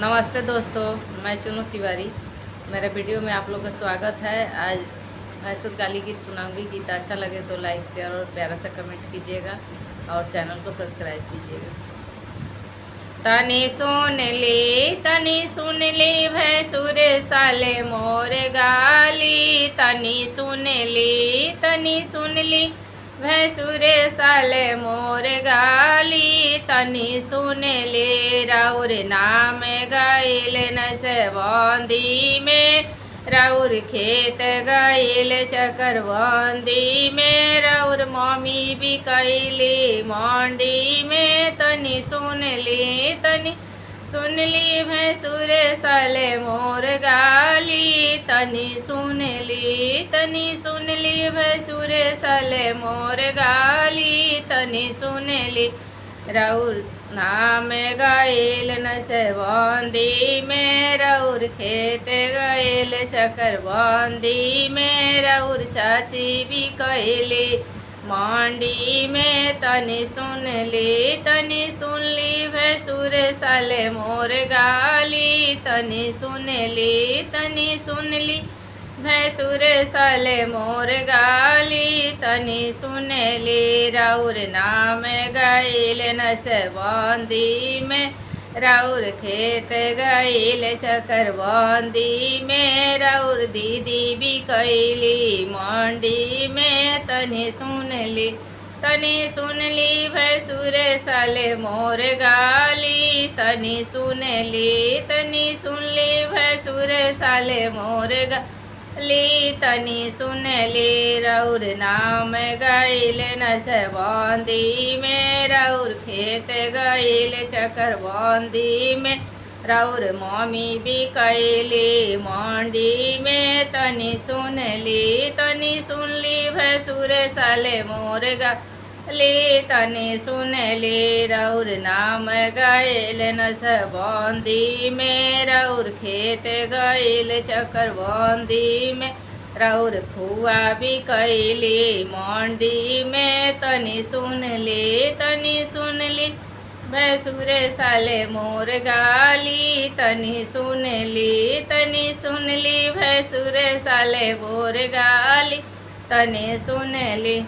नमस्ते दोस्तों, मैं चुनू तिवारी। मेरे वीडियो में आप लोग का स्वागत है। आज भैंसुर गाली गीत सुनाऊंगी। गीत अच्छा लगे तो लाइक शेयर और प्यारा सा कमेंट कीजिएगा और चैनल को सब्सक्राइब कीजिएगा। तनी सुन ली भैंसुर साले मोर गाली। तनी सुन ली भैंसुर साले मोर गाली। तनी सुन ले राउर नाम गाइल नसबंदी में। राउर खेत गाइल चकरबंदी में। राउर मम्मी भी कैली मंडी में। तनी सुन ली भैंसुर साले मोर गाली। तनी सुन ली भैंसुर साले मोर गाली। तनी सुन ली राउर नाम गाइल नसबंदी में। राउर खेत गाइल शकरबंदी में। राउर चाची भी कैली मंडी में। तनी सुन ली भैंसुर साले मोर गाली। तनी सुन ली भैंसुर साले मोर गाली। तनी सुन ली राउर नाम गाइल नसबंदी में। राउर खेत गाइल शकरबंदी में। राउर दीदी भी कैली मंडी में। तनी सुन ली भैंसुर साले मोर गाली। तनी सुन ली भैंसुर साले मोर गाली। तनी सुन ली राउर नाम गाइल नसबंदी में। राउर खेत गाइल चकरबंदी में। राउर मम्मी भी कैली मंडी में। तनी सुन ली भैंसुर साले मोर गाली। तनी सुन ली राउर नाम गाइल नसबंदी में। राउर खेत गाइल चकरबंदी में। राउर फुआ भी कैली मंडी में। तनी सुन ली भैंसुर साले मोर गाली। तनी सुन ली भैंसुर साले मोर गाली। तनी सुन ली।